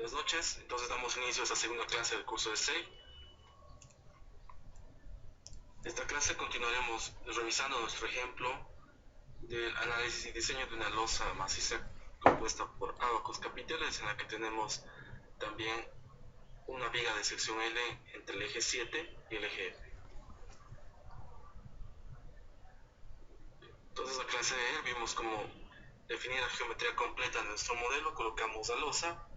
Buenas noches, entonces damos inicio a esta segunda clase del curso de SAFE. En esta clase continuaremos revisando nuestro ejemplo del análisis y diseño de una losa maciza compuesta por abacos capiteles, en la que tenemos también una viga de sección L entre el eje 7 y el eje F. Entonces en la clase de ayer vimos cómo definir la geometría completa de nuestro modelo. Colocamos la losa,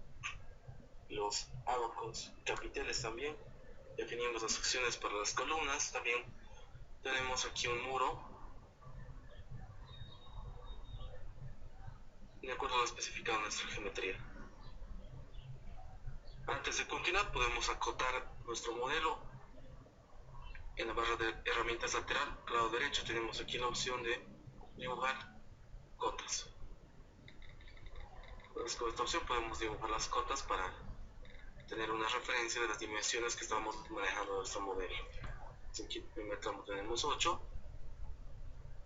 los abacos capiteles también, definimos las secciones para las columnas. También tenemos aquí un muro de acuerdo a lo especificado en nuestra geometría. Antes de continuar, podemos acotar nuestro modelo. En la barra de herramientas lateral, al lado derecho, tenemos aquí la opción de dibujar cotas. Entonces, con esta opción podemos dibujar las cotas para tener una referencia de las dimensiones que estamos manejando en nuestro modelo. Aquí en el primer tramo tenemos 8.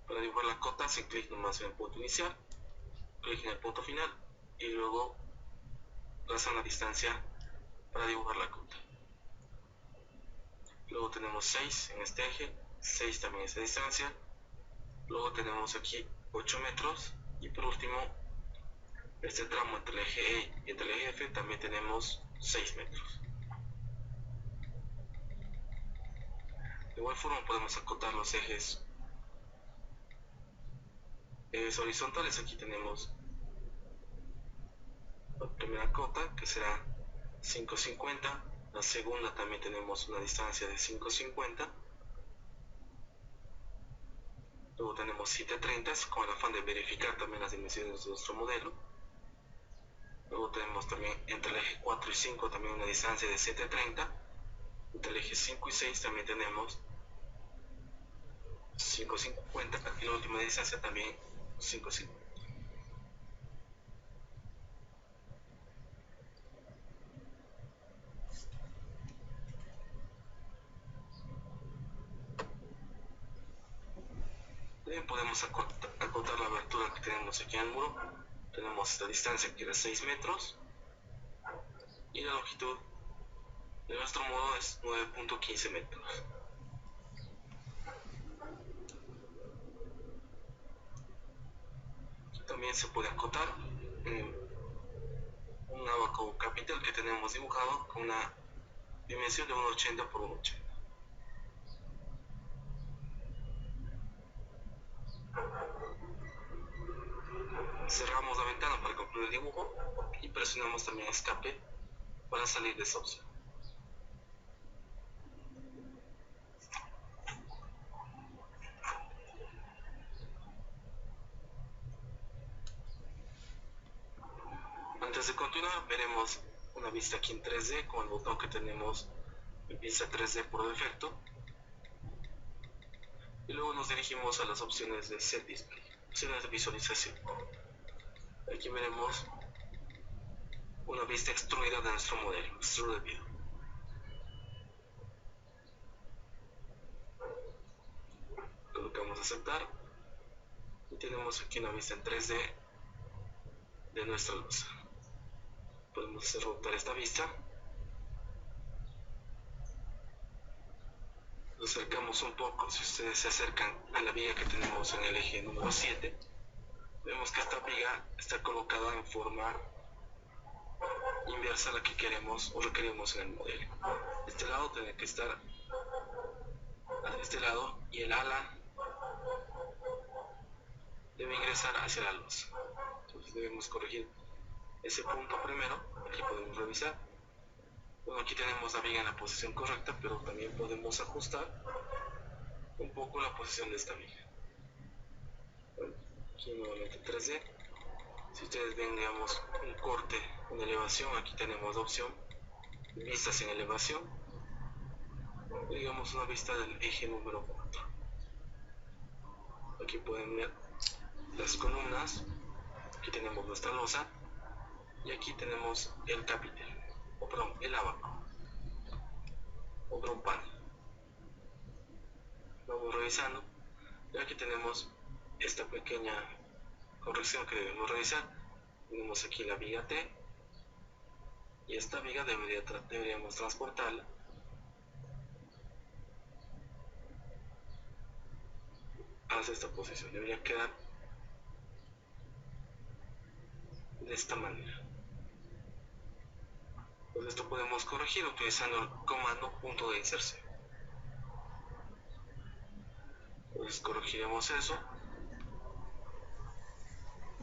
Para dibujar la cota, se clic nomás en el punto inicial, clic en el punto final y luego traza una distancia para dibujar la cota. Luego tenemos 6 en este eje, 6 también en esta distancia. Luego tenemos aquí 8 metros y por último este tramo entre el eje E y entre el eje F también tenemos 6 metros. De igual forma podemos acotar los ejes horizontales. Aquí tenemos la primera cota, que será 5,50. La segunda también tenemos una distancia de 5,50. Luego tenemos 7,30, con el afán de verificar también las dimensiones de nuestro modelo. Luego tenemos también entre el eje 4 y 5 también una distancia de 7,30. Entre el eje 5 y 6 también tenemos 5,50 y la última distancia también 5,50. También podemos acotar la abertura que tenemos aquí en el muro. Tenemos esta distancia que es de 6 metros y la longitud de nuestro muro es 9,15 metros. También se puede acotar un abaco capital que tenemos dibujado con una dimensión de 1,80 por 1,80. Cerramos la ventana para concluir el dibujo y presionamos también escape para salir de esa opción. Antes de continuar, veremos una vista aquí en 3D con el botón que tenemos en vista 3D por defecto. Y luego nos dirigimos a las opciones de Set Display, opciones de visualización. Aquí veremos una vista extruida de nuestro modelo, Extruded View. Colocamos aceptar y tenemos aquí una vista en 3D de nuestra losa. Podemos hacer rotar esta vista. Nos acercamos un poco. Si ustedes se acercan a la viga que tenemos en el eje número 7, vemos que esta viga está colocada en forma inversa a la que queremos o requerimos en el modelo. Este lado tiene que estar a este lado y el ala debe ingresar hacia la losa. Entonces debemos corregir ese punto primero. Aquí podemos revisar. Bueno, aquí tenemos la viga en la posición correcta, pero también podemos ajustar un poco la posición de esta viga. Bueno, aquí nuevamente 3D. Si ustedes ven, digamos, un corte, una elevación, aquí tenemos la opción vistas en elevación, digamos una vista del eje número 4. Aquí pueden ver las columnas. Aquí tenemos nuestra losa y aquí tenemos el capitel, o perdón, el abaco, o drone panel. Vamos revisando y aquí tenemos esta pequeña corrección que debemos revisar. Tenemos aquí la viga T y esta viga deberíamos transportarla hacia esta posición. Debería quedar de esta manera. Pues esto podemos corregir utilizando el comando punto de inserción. Pues corregiremos eso.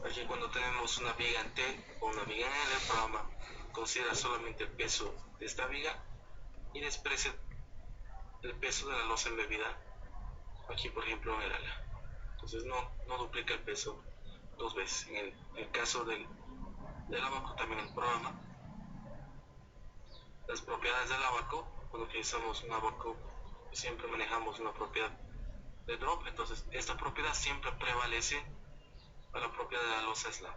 Aquí cuando tenemos una viga en T o una viga en L, el programa considera solamente el peso de esta viga y desprecia el peso de la losa embebida aquí, por ejemplo, en el ala. Entonces no duplica el peso dos veces. En el caso del abaco, también el programa, las propiedades del abaco, cuando utilizamos un abaco siempre manejamos una propiedad de drop, entonces esta propiedad siempre prevalece a la propiedad de la losa slab.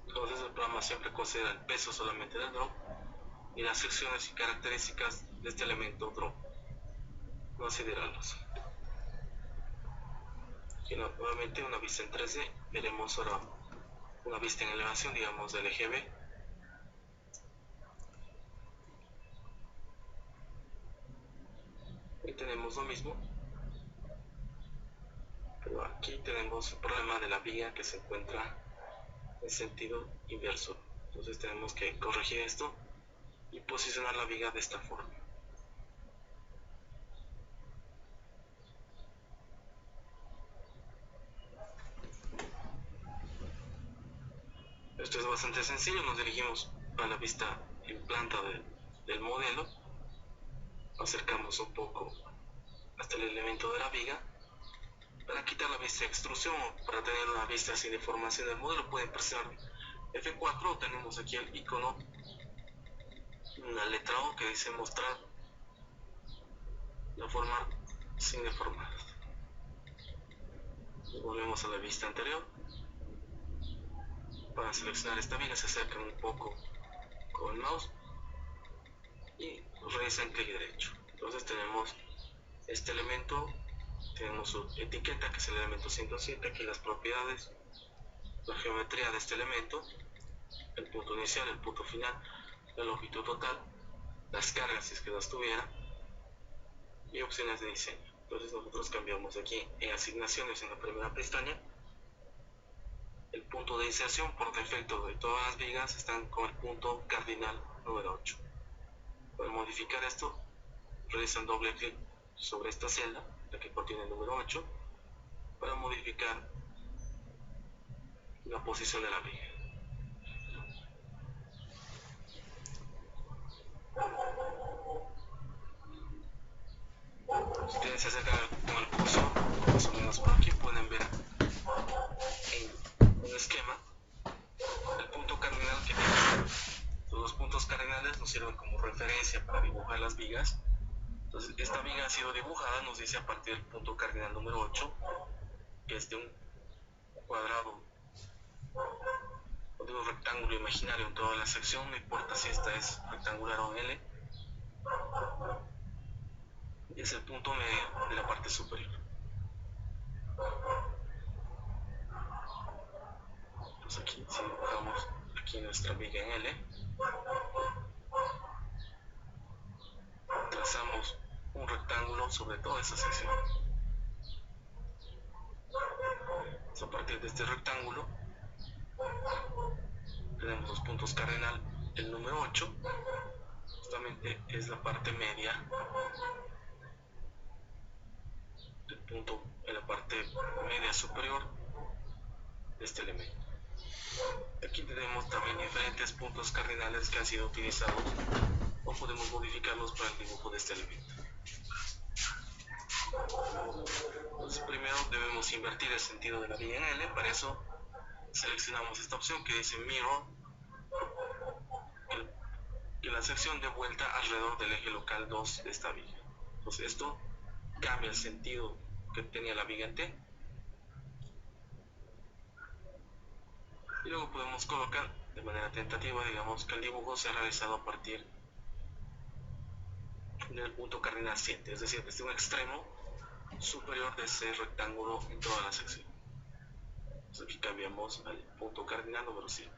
Entonces el programa siempre considera el peso solamente del drop y las secciones y características de este elemento drop, no así de la losa. Aquí nuevamente una vista en 3D, veremos ahora una vista en elevación, digamos del eje B. Y tenemos lo mismo, pero aquí tenemos el problema de la viga que se encuentra en sentido inverso. Entonces tenemos que corregir esto y posicionar la viga de esta forma. Esto es bastante sencillo, nos dirigimos a la vista en planta del modelo, acercamos un poco hasta el elemento de la viga. Para quitar la vista de extrusión o para tener una vista sin deformación del modelo pueden presionar F4 o tenemos aquí el icono, una letra O que dice mostrar la forma sin deformar. Volvemos a la vista anterior. Para seleccionar esta viga se acercan un poco con el mouse y realizan clic derecho. Entonces tenemos este elemento, tenemos su etiqueta que es el elemento 107, aquí las propiedades, la geometría de este elemento, el punto inicial, el punto final, la longitud total, las cargas si es que las tuviera y opciones de diseño. Entonces nosotros cambiamos aquí en asignaciones en la primera pestaña. El punto de inserción por defecto de todas las vigas están con el punto cardinal número 8. Para modificar esto, realizan doble clic sobre esta celda, la que contiene el número 8, para modificar la posición de la viga. Si ustedes se acercan con el cursor, más o menos por aquí, pueden ver en un esquema el punto cardinal que tiene. Los puntos cardinales nos sirven como referencia para dibujar las vigas. Entonces esta viga ha sido dibujada, nos dice a partir del punto cardinal número 8, que es de un cuadrado o de un rectángulo imaginario en toda la sección, no importa si esta es rectangular o en L, y es el punto medio de la parte superior. Entonces aquí, si dibujamos aquí nuestra viga en L, trazamos un rectángulo sobre toda esa sección. Entonces, a partir de este rectángulo tenemos los puntos cardinal. El número 8 justamente es la parte media del punto en la parte media superior de este elemento. Aquí tenemos también diferentes puntos cardinales que han sido utilizados o podemos modificarlos para el dibujo de este elemento. Entonces primero debemos invertir el sentido de la viga en L. Para eso seleccionamos esta opción que dice Mirror, que la sección de vuelta alrededor del eje local 2 de esta viga. Entonces esto cambia el sentido que tenía la viga en T. Y luego podemos colocar de manera tentativa, digamos que el dibujo se ha realizado a partir del punto cardinal 7, es decir, desde un extremo superior de ese rectángulo en toda la sección. Entonces aquí cambiamos al punto cardinal número 7.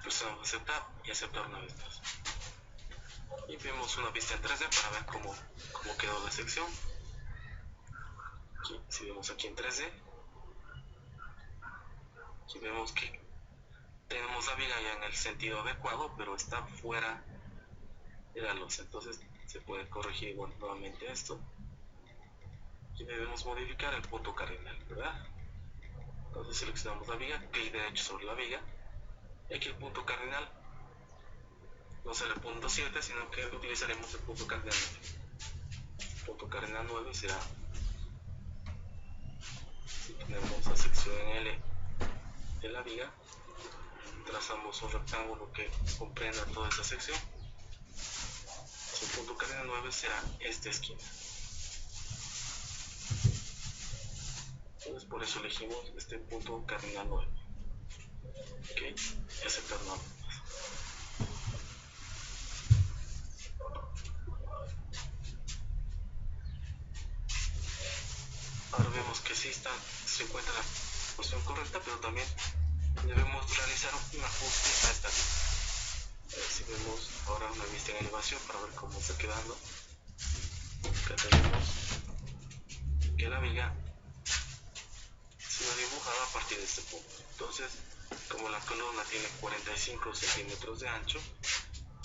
Presionamos aceptar y aceptar una vez más. Y vemos una vista en 3D para ver cómo quedó la sección. Aquí, si vemos aquí en 3D, aquí vemos que tenemos la viga ya en el sentido adecuado, pero está fuera de la losa. Entonces se puede corregir igual nuevamente esto. Y debemos modificar el punto cardinal, ¿verdad? Entonces seleccionamos la viga, clic derecho sobre la viga. Y aquí el punto cardinal no será el punto 7, sino que utilizaremos el punto cardinal 9. El punto cardinal 9 será, si tenemos la sección en L de la viga, trazamos un rectángulo que comprenda toda esa sección. El punto cardinal 9 será esta esquina. Entonces por eso elegimos este punto cardinal 9. Ok, y aceptar nada más. Ahora vemos que sí se encuentra la posición correcta, pero también debemos realizar un ajuste a esta vista. A ver si vemos ahora una vista en elevación para ver cómo está quedando. Acá tenemos que la viga se va dibujada a partir de este punto. Entonces, como la columna tiene 45 centímetros de ancho,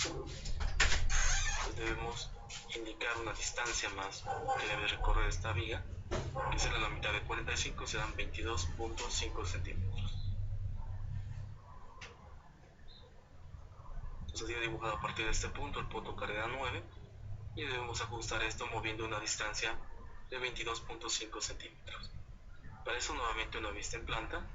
pues debemos indicar una distancia más que debe recorrer esta viga, que será la mitad de 45, serán 22.5 centímetros. Entonces ya dibujado a partir de este punto, el punto cardinal 9, y debemos ajustar esto moviendo una distancia de 22.5 centímetros. Para eso nuevamente una vista en planta.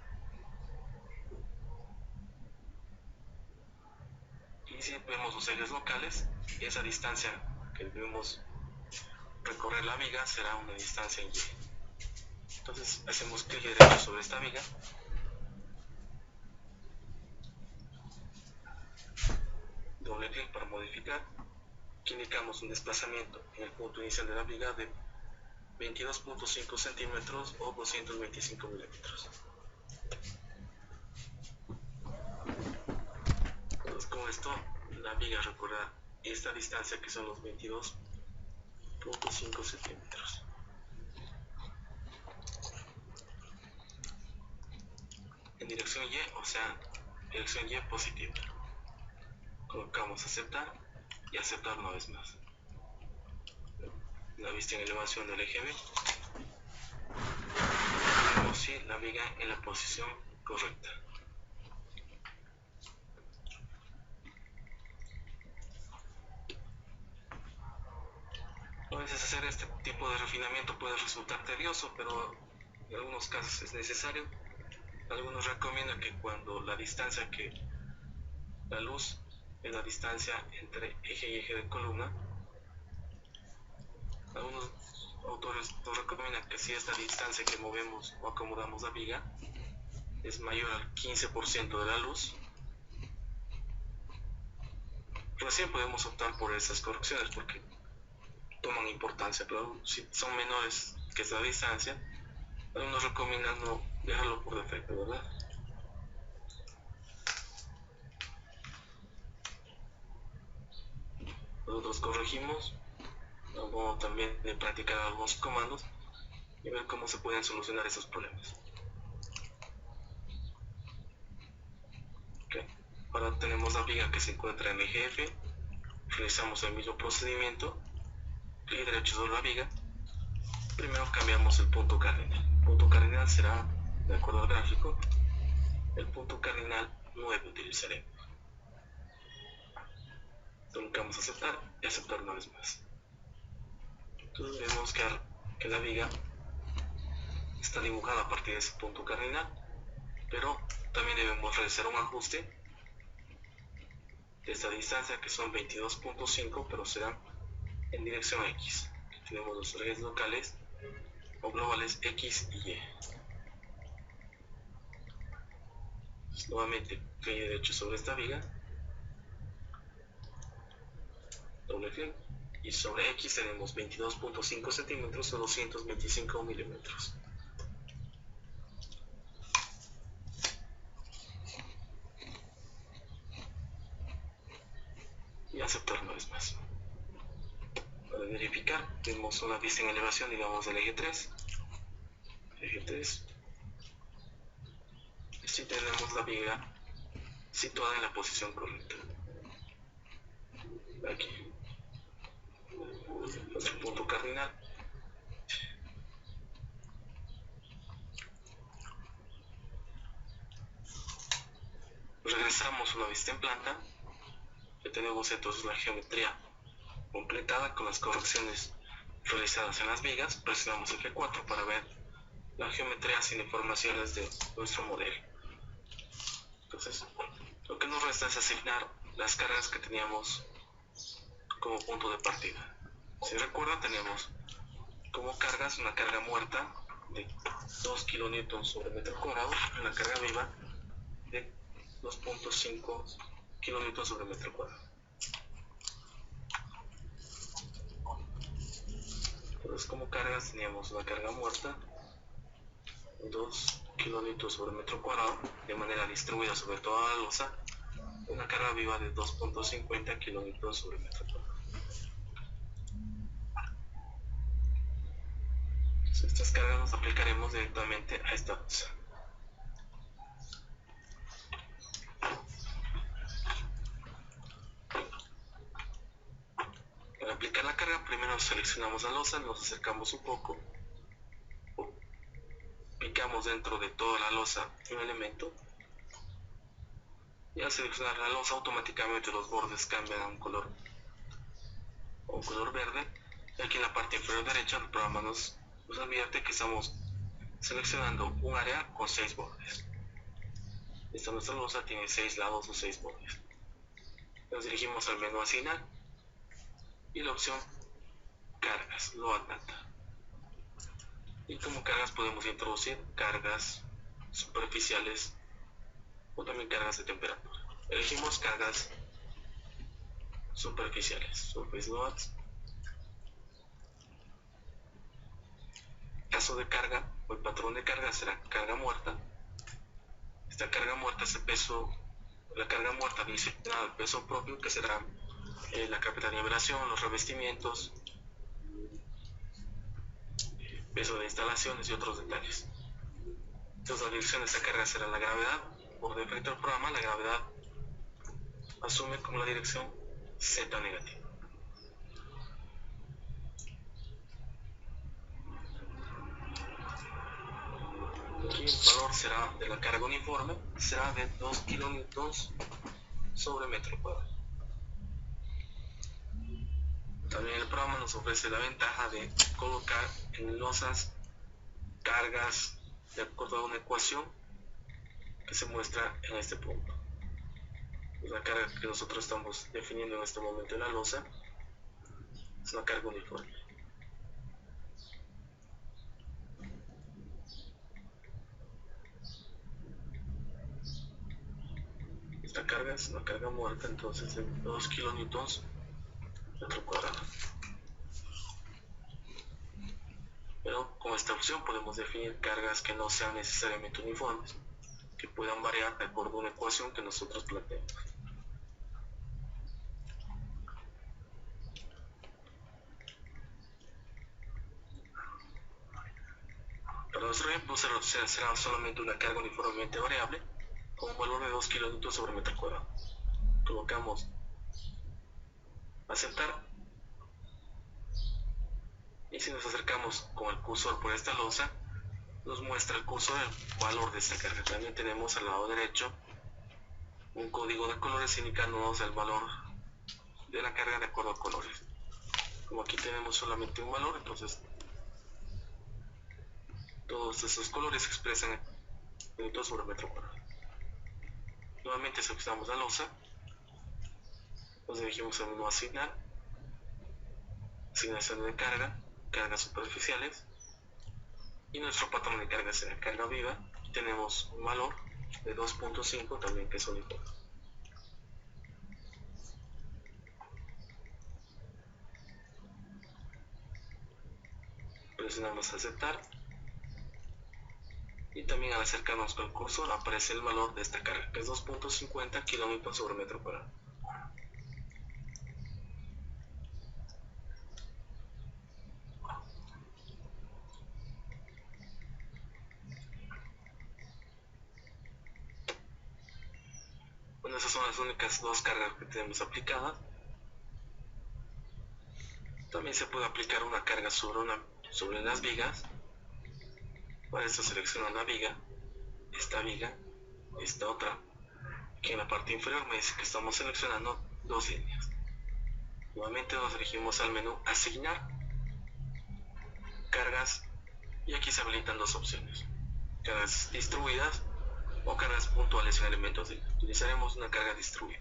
Y si vemos los ejes locales, esa distancia que debemos recorrer la viga será una distancia en Y. Entonces hacemos clic derecho sobre esta viga, doble clic para modificar, aquí indicamos un desplazamiento en el punto inicial de la viga de 22.5 centímetros o 225 milímetros. Entonces con esto la viga recorrerá esta distancia que son los 22.5 centímetros. En dirección Y, o sea, dirección Y positiva. Colocamos aceptar y aceptar una vez más. La vista en elevación del eje B. Vemos si la viga en la posición correcta. A veces hacer este tipo de refinamiento puede resultar tedioso, pero en algunos casos es necesario. Algunos recomiendan que cuando la distancia que la luz es la distancia entre eje y eje de columna, algunos autores nos recomiendan que si esta distancia que movemos o acomodamos la viga es mayor al 15% de la luz, recién podemos optar por esas correcciones porque toman importancia, pero si son menores que esa distancia, algunos recomiendan no dejarlo por defecto, ¿verdad? Nosotros corregimos, luego también de practicar algunos comandos y ver cómo se pueden solucionar esos problemas. Okay. Ahora tenemos la viga que se encuentra en el eje F, realizamos el mismo procedimiento, clic derecho sobre la viga, primero cambiamos el punto cardinal. El punto cardinal será, de acuerdo al gráfico, el punto cardinal 9 utilizaremos. Colocamos aceptar y aceptar una vez más. Entonces vemos que la viga está dibujada a partir de ese punto cardinal, pero también debemos realizar un ajuste de esta distancia que son 22.5, pero será en dirección X. Aquí tenemos los ejes locales o globales X y Y. Entonces, nuevamente clic derecho sobre esta viga, doble clic y sobre X tenemos 22.5 centímetros o 225 milímetros. Y aceptar una vez más. Para verificar, tenemos una vista en elevación, digamos, del eje 3. Eje 3. Y si tenemos la viga situada en la posición correcta. Aquí. Nuestro punto cardinal. Regresamos una vista en planta. Ya tenemos entonces la geometría completada con las correcciones realizadas en las vigas. Presionamos F4 para ver la geometría sin informaciones de nuestro modelo. Entonces, lo que nos resta es asignar las cargas que teníamos como punto de partida. Si recuerdan, tenemos como cargas una carga muerta de 2 kN sobre metro cuadrado y una carga viva de 2.5 kN sobre metro cuadrado. Entonces, como cargas teníamos una carga muerta 2 kN sobre metro cuadrado de manera distribuida sobre toda la losa, una carga viva de 2.50 kN sobre metro cuadrado. Entonces, estas cargas las aplicaremos directamente a esta losa. Para aplicar la carga, primero seleccionamos la losa, nos acercamos un poco, picamos dentro de toda la losa un elemento y al seleccionar la losa automáticamente los bordes cambian a un color verde. Y aquí en la parte inferior derecha el programa nos advierte que estamos seleccionando un área con 6 bordes. Esta nuestra losa tiene 6 lados o 6 bordes. Nos dirigimos al menú asignar y la opción cargas, load data. Y como cargas podemos introducir cargas superficiales o también cargas de temperatura. Elegimos cargas superficiales, surface loads. Caso de carga o el patrón de carga será carga muerta. Esta carga muerta es el peso, la carga muerta adicional al peso propio, que será la capa de nivelación, los revestimientos, peso de instalaciones y otros detalles. Entonces la dirección de esta carga será la gravedad. Por defecto del programa, la gravedad asume como la dirección Z negativa. Aquí el valor será de la carga uniforme, será de 2 kN sobre metro cuadrado. También el programa nos ofrece la ventaja de colocar en losas cargas de acuerdo a una ecuación que se muestra en este punto. La carga que nosotros estamos definiendo en este momento en la losa es una carga uniforme. Esta carga es una carga muerta, entonces de 2 kN metro cuadrado. Pero con esta opción podemos definir cargas que no sean necesariamente uniformes, que puedan variar de acuerdo a una ecuación que nosotros planteemos. Para nuestro ejemplo será solamente una carga uniformemente variable con un valor de 2 kN sobre metro cuadrado. Colocamos aceptar y si nos acercamos con el cursor por esta losa nos muestra el cursor el valor de esta carga. También tenemos al lado derecho un código de colores indicándonos el valor de la carga de acuerdo a colores. Como aquí tenemos solamente un valor, entonces todos esos colores expresan minutos sobre metro cuadrado. Nuevamente seleccionamos la losa, nos dirigimos al menú asignar, asignación de carga, cargas superficiales, y nuestro patrón de carga será carga viva. Tenemos un valor de 2.5 también que es uniforme. presionamos aceptar y también al acercarnos con el cursor aparece el valor de esta carga, que es 2.50 kilómetros sobre metro cuadrado. Bueno, esas son las únicas dos cargas que tenemos aplicadas. También se puede aplicar una carga sobre las vigas. Para esto selecciono la viga, esta otra. Aquí en la parte inferior me dice que estamos seleccionando dos líneas. Nuevamente nos dirigimos al menú asignar, cargas, y aquí se habilitan dos opciones: cargas distribuidas o cargas puntuales en elementos. Utilizaremos una carga distribuida.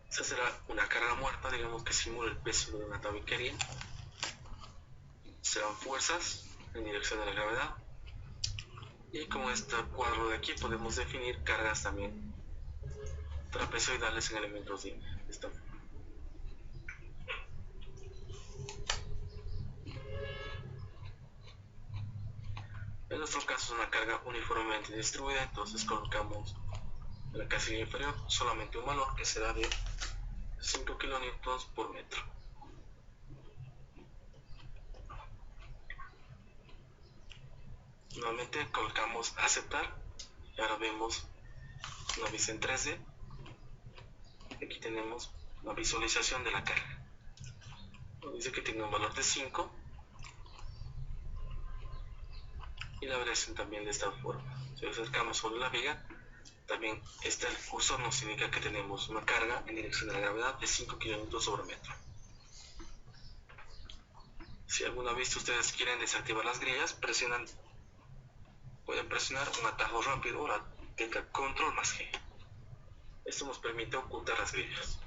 Esta será una carga muerta, digamos que simula el peso de una tabiquería. Serán fuerzas en dirección de la gravedad. Y como este cuadro de aquí podemos definir cargas también trapezoidales en elementos de esta forma. En nuestro caso es una carga uniformemente distribuida, entonces colocamos en la casilla inferior solamente un valor que será de 5 kilonewtons por metro. Nuevamente colocamos aceptar y ahora vemos una vista en 3D. Aquí tenemos una visualización de la carga. Nos dice que tiene un valor de 5 y la variación también de esta forma. Si acercamos sobre la viga, también el cursor nos indica que tenemos una carga en dirección de la gravedad de 5 kilómetros sobre metro. Si alguna vez ustedes quieren desactivar las grillas, pueden presionar un atajo rápido o la tecla control más G. Esto nos permite ocultar las grillas.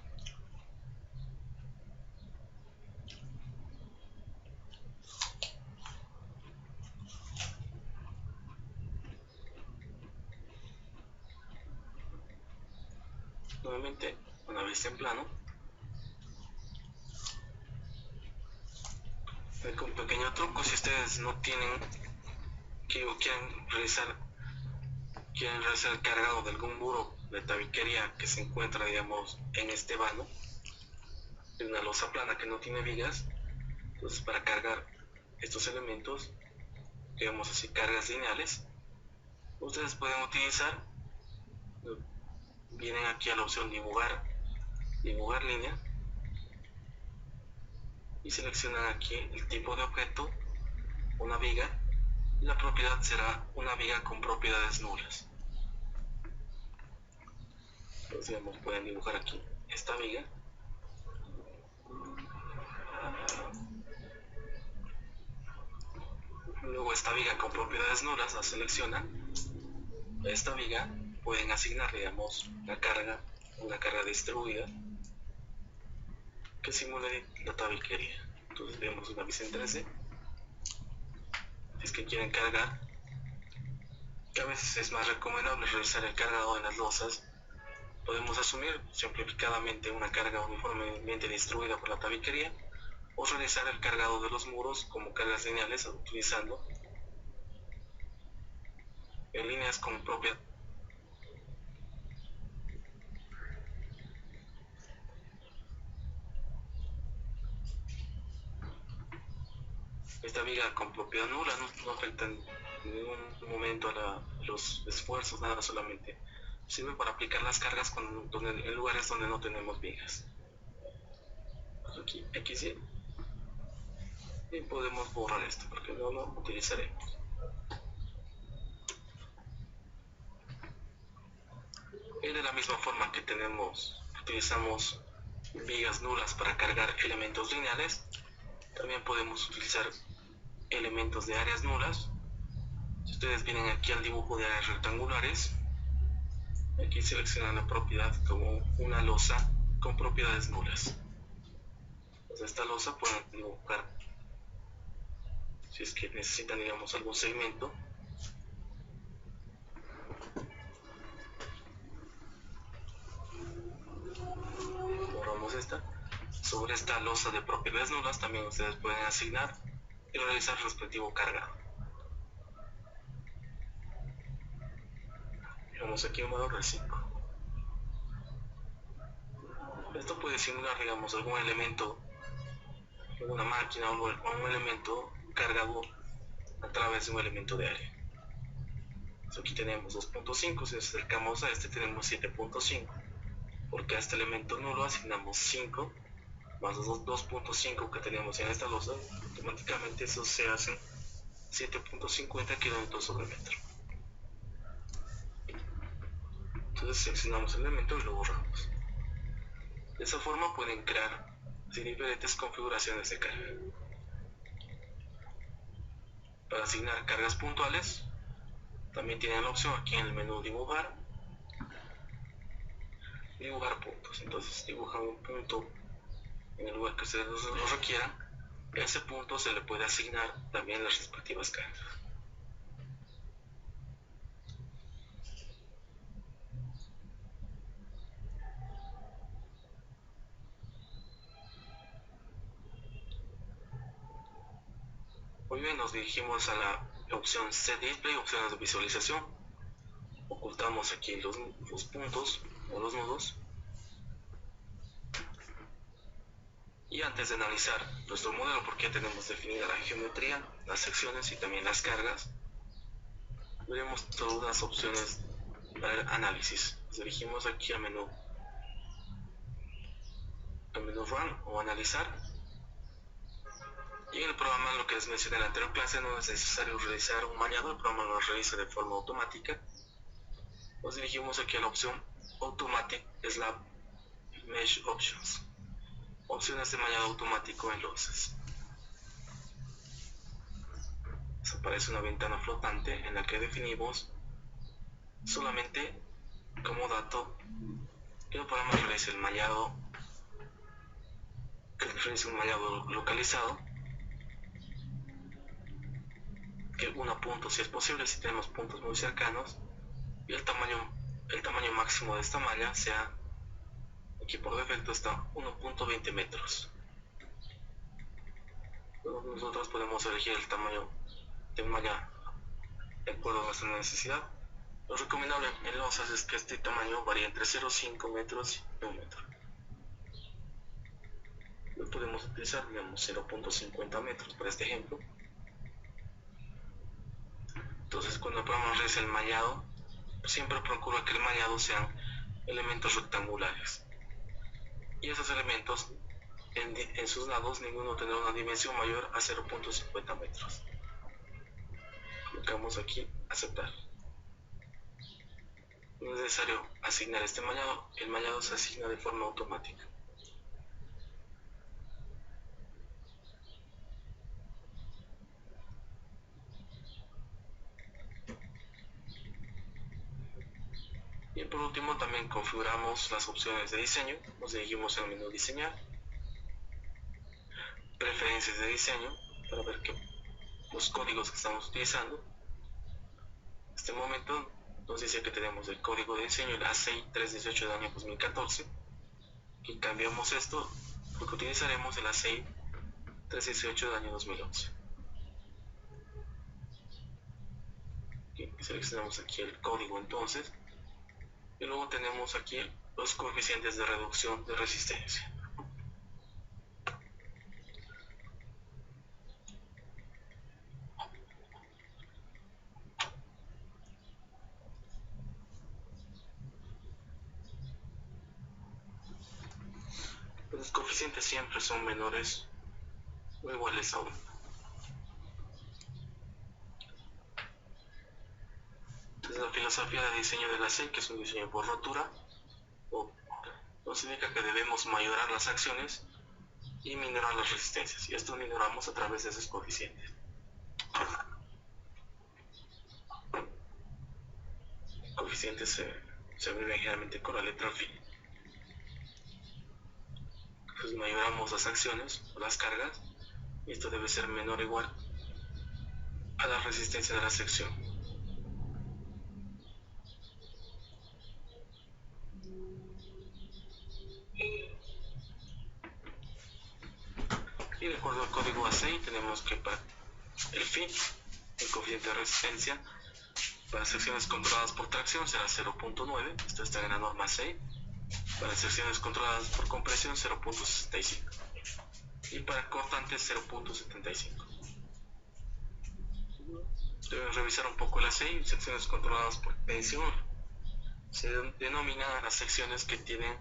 Nuevamente, una vez en plano, con un pequeño truco: si ustedes no tienen quieren realizar el cargado de algún muro de tabiquería que se encuentra, digamos, en este vano de una losa plana que no tiene vigas, entonces para cargar estos elementos, digamos así, cargas lineales, ustedes pueden utilizar, vienen aquí a la opción dibujar línea y seleccionan aquí el tipo de objeto, una viga, y la propiedad será una viga con propiedades nulas. Entonces, digamos, pueden dibujar aquí esta viga. Luego esta viga con propiedades nulas la seleccionan. A esta viga pueden asignar, digamos, una carga distribuida que simule la tabiquería. Entonces vemos una vista en 3D. Si es que quieren cargar, que a veces es más recomendable realizar el cargado en las losas, podemos asumir simplificadamente una carga uniformemente distribuida por la tabiquería o realizar el cargado de los muros como cargas lineales utilizando líneas con propiedades. Esta viga con propiedad nula no afecta en ningún momento a los esfuerzos, nada, solamente sirve para aplicar las cargas en lugares donde no tenemos vigas. Aquí X y podemos borrar esto porque no lo utilizaremos. Y de la misma forma que utilizamos vigas nulas para cargar elementos lineales, también podemos utilizar elementos de áreas nulas. Si ustedes vienen aquí al dibujo de áreas rectangulares, aquí seleccionan la propiedad como una losa con propiedades nulas. Entonces esta losa pueden dibujar, si es que necesitan, digamos, algún segmento. Borramos esta. Sobre esta losa de propiedades nulas también ustedes pueden asignar y realizar el respectivo cargado. Digamos aquí un valor de 5. Esto puede simular, digamos, algún elemento, alguna máquina o un elemento cargado a través de un elemento de área. Entonces aquí tenemos 2.5, si nos acercamos a este tenemos 7.5, porque a este elemento nulo asignamos 5 más los 2.5 que tenemos en esta losa, automáticamente eso se hacen 7.50 kilómetros sobre metro. Entonces seleccionamos el elemento y lo borramos. De esa forma pueden crear diferentes configuraciones de carga. Para asignar cargas puntuales, también tienen la opción aquí en el menú dibujar puntos. Entonces dibujan un punto en el lugar que ustedes lo requieran. A ese punto se le puede asignar también las respectivas cargas. Muy bien, nos dirigimos a la opción Set Display, opciones de visualización. Ocultamos aquí los puntos o los nudos. Y antes de analizar nuestro modelo, porque ya tenemos definida la geometría, las secciones y también las cargas, veremos todas las opciones para el análisis. Nos dirigimos aquí al menú Run o Analizar. Y en el programa, lo que les mencioné en la anterior clase, no es necesario realizar un mallado, el programa lo realiza de forma automática. Nos dirigimos aquí a la opción Automatic Slab Mesh Options, opciones de mallado automático en losas. Nos aparece una ventana flotante en la que definimos solamente como dato que el programa realice el mallado, que realice un mallado localizado, que una punto si es posible, si tenemos puntos muy cercanos, y el tamaño máximo de esta malla sea, aquí por defecto está 1.20 metros. Luego nosotros podemos elegir el tamaño de malla de acuerdo a nuestra necesidad. Lo recomendable en losas es que este tamaño varía entre 0,5 metros y 1 metro. Lo podemos utilizar, digamos, 0.50 metros para este ejemplo. Entonces, cuando el programa realiza el mallado, siempre procura que el mallado sean elementos rectangulares. Y esos elementos, en sus lados, ninguno tendrá una dimensión mayor a 0.50 metros. Colocamos aquí aceptar. No es necesario asignar este mallado, el mallado se asigna de forma automática. Y por último también configuramos las opciones de diseño. Nos dirigimos al menú diseñar, preferencias de diseño, para ver los códigos que estamos utilizando. En este momento nos dice que tenemos el código de diseño, el ACI 318 del año 2014. Y cambiamos esto porque utilizaremos el ACI 318 del año 2011. Y seleccionamos aquí el código entonces. Y luego tenemos aquí los coeficientes de reducción de resistencia. Los coeficientes siempre son menores o iguales a 1. Entonces la filosofía de diseño de la SEI, que es un diseño por rotura, nos indica que debemos mayorar las acciones y minorar las resistencias, y esto minoramos a través de esos coeficientes. Coeficientes se abrevian generalmente con la letra phi. Pues mayoramos las acciones o las cargas, y esto debe ser menor o igual a la resistencia de la sección. de acuerdo al código ACI tenemos que para el phi, el coeficiente de resistencia para secciones controladas por tracción será 0.9, esto está en la norma ACI. Para secciones controladas por compresión 0.65 y para cortantes 0.75. Deben revisar un poco el ACI. Secciones controladas por tensión se denominan las secciones que tienen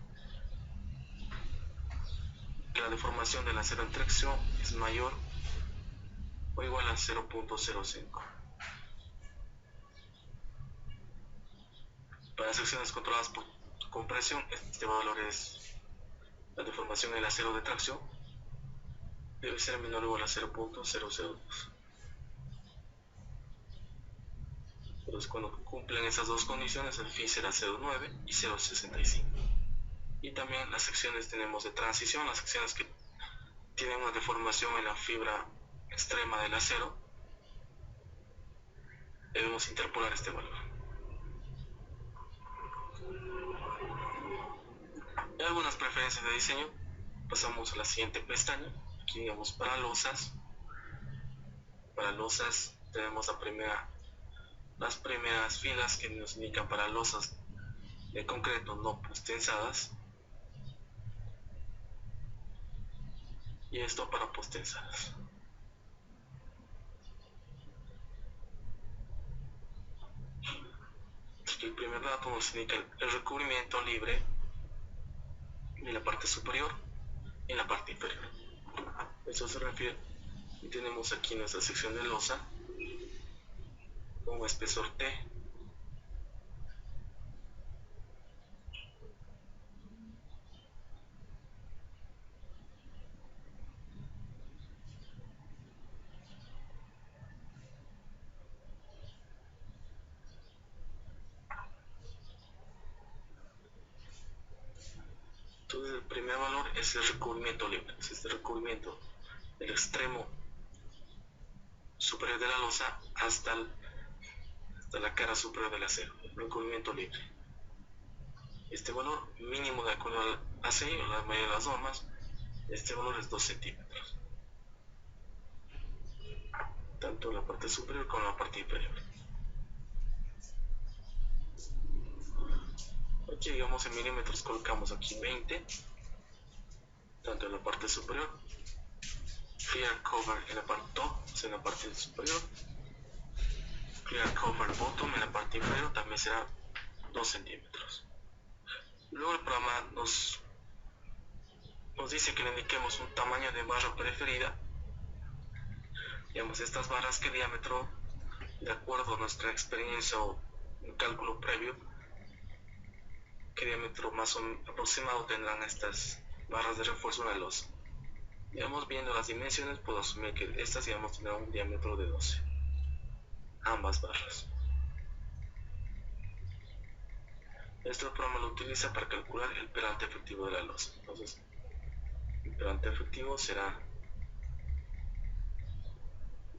la deformación del acero en tracción es mayor o igual a 0.05. Para secciones controladas por compresión, este valor es la deformación del acero de tracción debe ser menor o igual a 0.002. Entonces, cuando cumplen esas dos condiciones, el phi será 0.9 y 0.65. Y también las secciones tenemos de transición, las secciones que tienen una deformación en la fibra extrema del acero, debemos interpolar este valor. Y algunas preferencias de diseño, pasamos a la siguiente pestaña. Aquí digamos para losas tenemos las primeras filas que nos indican para losas de concreto no postensadas, y esto para postensadas. Aquí el primer dato nos indica el recubrimiento libre en la parte superior y en la parte inferior. Eso se refiere, y tenemos aquí nuestra sección de losa con espesor T. Entonces el primer valor es el recubrimiento libre, es este recubrimiento del extremo superior de la losa hasta la cara superior del acero, el recubrimiento libre. Este valor mínimo de acuerdo al ACI o la mayoría de las normas, este valor es 2 centímetros, tanto en la parte superior como en la parte inferior. Aquí digamos en milímetros colocamos aquí 20, tanto en la parte superior, clear cover en la parte top, en la parte superior, clear cover bottom en la parte inferior también será 2 centímetros. Luego el programa nos dice que le indiquemos un tamaño de barra preferida. Digamos, estas barras, que diámetro, de acuerdo a nuestra experiencia o un cálculo previo, qué diámetro más o menos aproximado tendrán estas barras de refuerzo en la losa. Digamos, viendo las dimensiones, puedo asumir que estas, digamos, tendrán un diámetro de 12, ambas barras. Este programa lo utiliza para calcular el perante efectivo de la losa. Entonces, el perante efectivo será,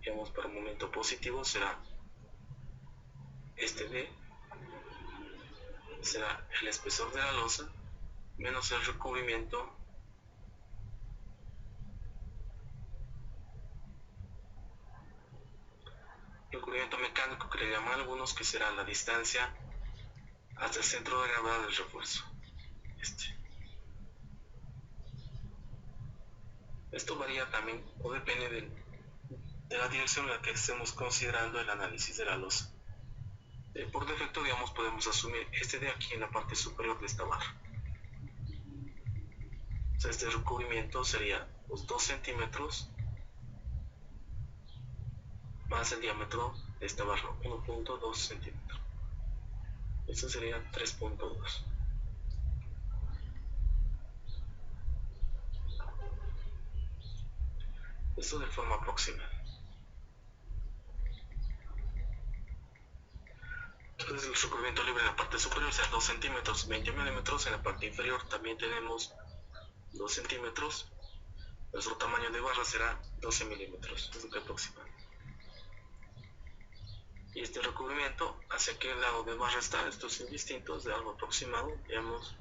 digamos, para un momento positivo será este D, será el espesor de la losa menos el recubrimiento mecánico, que le llaman algunos, que será la distancia hasta el centro de gravedad del refuerzo. Esto varía también o depende de la dirección en la que estemos considerando el análisis de la losa. Por defecto, digamos, podemos asumir este de aquí en la parte superior de esta barra. O sea, este recubrimiento sería los 2 centímetros más el diámetro de esta barra, 1.2 centímetros. Esto sería 3.2. Esto de forma aproximada. Entonces el recubrimiento libre en la parte superior será 2 centímetros, 20 milímetros. En la parte inferior también tenemos 2 centímetros. Nuestro tamaño de barra será 12 milímetros, es lo que aproxima. Y este recubrimiento, hacia qué lado de barra está, estos indistintos de algo aproximado, digamos,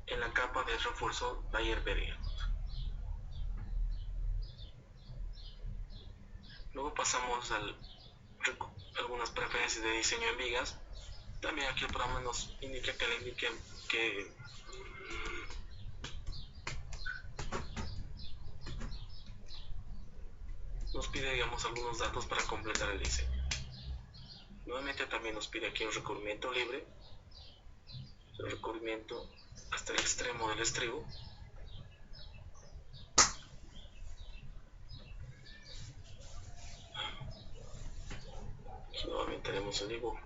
en la capa de refuerzo Bayer-Berger. Luego pasamos a algunas preferencias de diseño en vigas. También aquí el programa nos indica que nos pide, digamos, algunos datos para completar el diseño. Nuevamente también nos pide aquí un recubrimiento libre, el recubrimiento hasta el extremo del estribo. Aquí nuevamente tenemos el dibujo.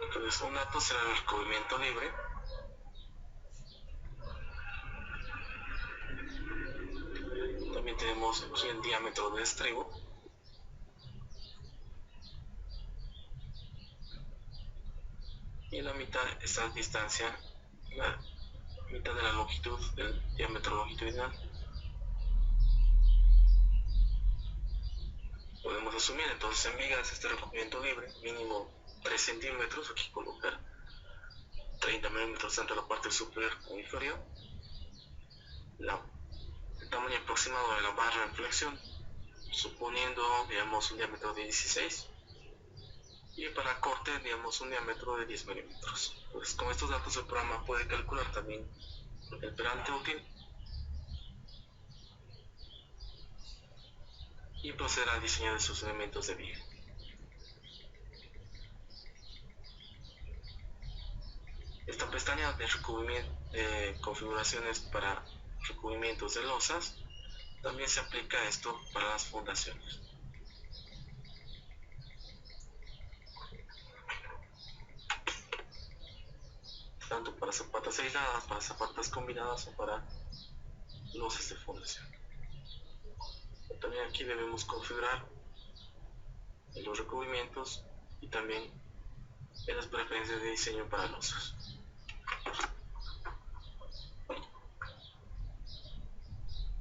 Entonces un dato será el recubrimiento libre. También tenemos aquí el diámetro del estribo. Y en la mitad está la distancia, la mitad de la longitud del diámetro longitudinal. Podemos asumir entonces en vigas este recubrimiento libre, mínimo 3 centímetros, aquí colocar 30 milímetros tanto la parte superior como inferior. El tamaño aproximado de la barra de flexión, suponiendo, digamos, un diámetro de 16. Y para corte, digamos, un diámetro de 10 milímetros. Pues con estos datos el programa puede calcular también el perante útil y proceder al diseño de sus elementos de viga. Esta pestaña de configuraciones para recubrimientos de losas también se aplica esto para las fundaciones. Tanto para zapatas aisladas, para zapatas combinadas o para losas de fundación. También aquí debemos configurar en los recubrimientos y también en las preferencias de diseño para losas.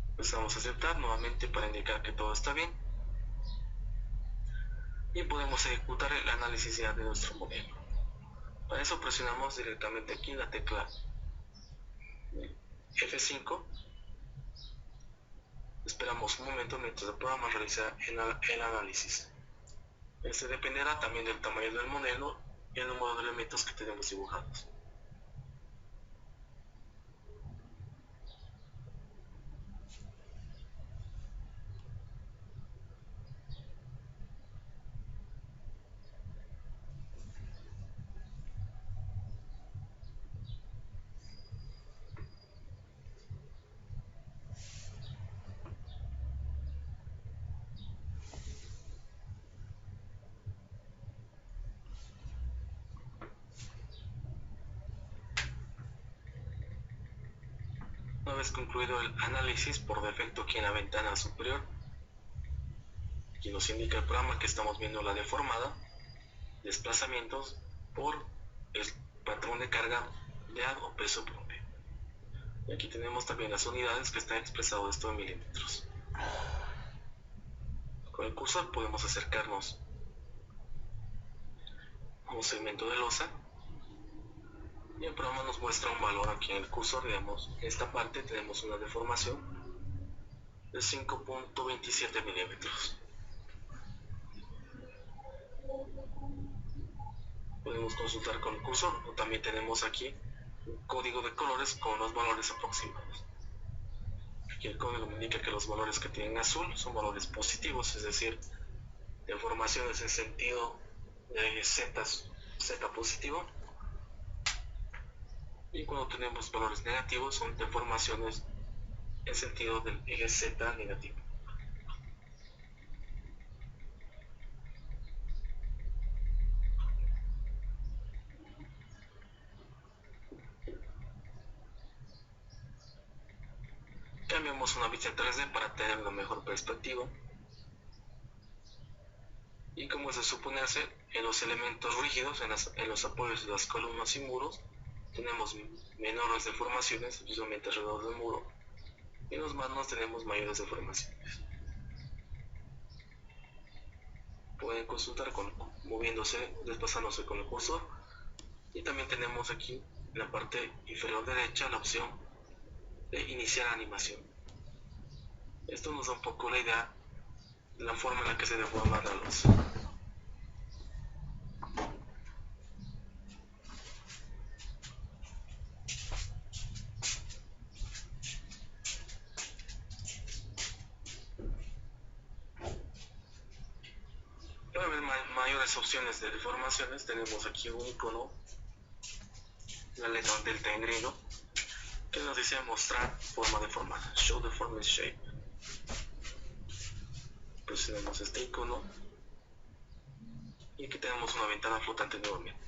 Empezamos a aceptar nuevamente para indicar que todo está bien y podemos ejecutar el análisis ya de nuestro modelo. Para eso presionamos directamente aquí la tecla F5. Esperamos un momento mientras el programa realiza el análisis. Este dependerá también del tamaño del modelo y el número de elementos que tenemos dibujados. Una vez concluido el análisis, por defecto aquí en la ventana superior, aquí nos indica el programa que estamos viendo la deformada, desplazamientos por el patrón de carga de o peso propio. Y aquí tenemos también las unidades que están expresadas esto en milímetros. Con el cursor podemos acercarnos a un segmento de losa y el programa nos muestra un valor aquí en el cursor. Digamos, en esta parte tenemos una deformación de 5.27 milímetros. Podemos consultar con el cursor o también tenemos aquí un código de colores con los valores aproximados. Aquí el código me indica que los valores que tienen azul son valores positivos, es decir, deformaciones en sentido de Z positivo. Y cuando tenemos valores negativos son deformaciones en sentido del eje Z negativo. Cambiamos una vista 3D para tener una mejor perspectiva. Y como es de suponerse, en los elementos rígidos, en los apoyos de las columnas y muros, tenemos menores deformaciones, especialmente alrededor del muro, y en los manos tenemos mayores deformaciones. Pueden consultar moviéndose, desplazándose con el cursor, y también tenemos aquí en la parte inferior derecha la opción de iniciar animación. Esto nos da un poco la idea de la forma en la que se deforma la luz. Para ver mayores opciones de deformaciones, tenemos aquí un icono, la letra delta en griego, que nos dice mostrar forma deformada, show deformed shape. Presionamos este icono y aquí tenemos una ventana flotante nuevamente.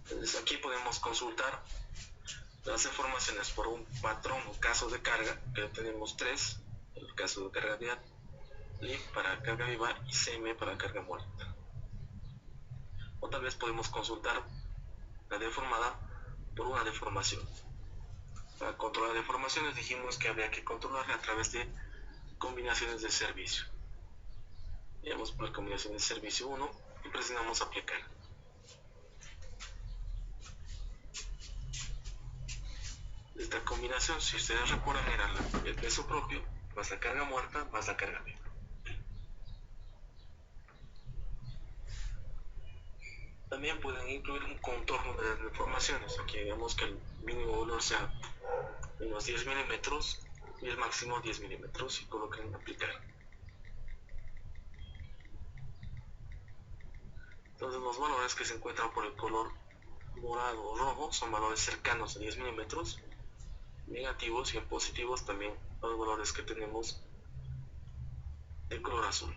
Entonces aquí podemos consultar las deformaciones por un patrón o caso de carga, que tenemos 3, el caso de carga vial, LIV para carga viva y CM para carga muerta. O tal vez podemos consultar la deformada por una deformación. Para controlar deformaciones dijimos que habría que controlarla a través de combinaciones de servicio. Vamos por la combinación de servicio 1 y presionamos aplicar. Esta combinación, si ustedes recuerdan, era el peso propio más la carga muerta más la carga viva. También pueden incluir un contorno de las deformaciones. Aquí digamos que el mínimo valor sea unos 10 milímetros y el máximo 10 milímetros y colocan aplicar. Entonces los valores que se encuentran por el color morado o rojo son valores cercanos a 10 milímetros, negativos, y en positivos también los valores que tenemos de color azul.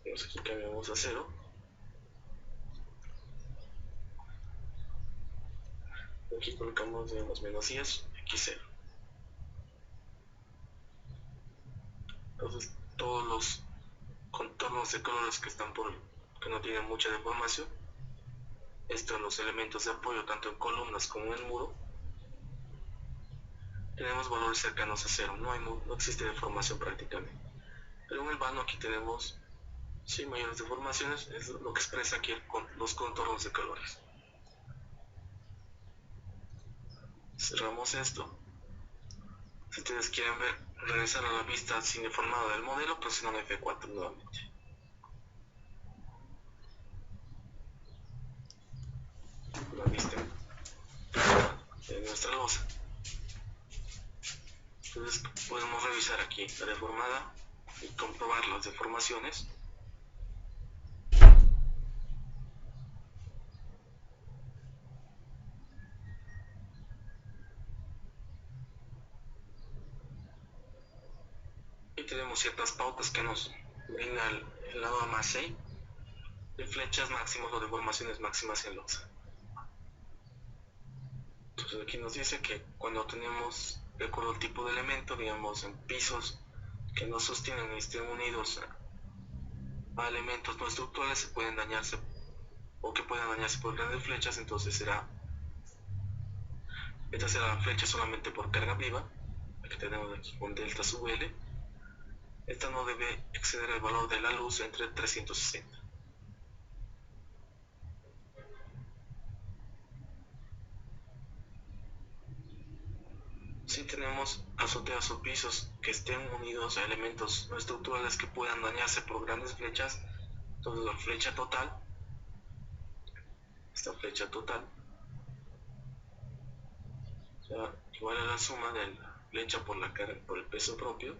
Aquí cambiamos a 0. Aquí colocamos digamos menos 10, aquí 0. Entonces todos los contornos de colores que están que no tienen mucha deformación, esto en los elementos de apoyo tanto en columnas como en el muro, tenemos valores cercanos a 0, no existe deformación prácticamente. Pero en el vano aquí tenemos mayores deformaciones, es lo que expresa aquí los contornos de colores. Cerramos esto. Si ustedes quieren regresar a la vista sin deformado del modelo, presionan F4 nuevamente. La vista de nuestra losa. Entonces podemos revisar aquí la deformada y comprobar las deformaciones. Y tenemos ciertas pautas que nos brinda el lado AMASEI de flechas máximas o deformaciones máximas en losa. Entonces aquí nos dice que cuando tenemos, de acuerdo al tipo de elemento, digamos en pisos que no sostienen y estén unidos a elementos no estructurales, se pueden dañarse o que puedan dañarse por grandes flechas. Entonces esta será la flecha solamente por carga viva, la que tenemos aquí con delta sub L. Esta no debe exceder el valor de la luz entre 360. Si tenemos azoteas o pisos que estén unidos a elementos no estructurales que puedan dañarse por grandes flechas, entonces la flecha total, esta flecha total, será igual a la suma de la flecha por el peso propio,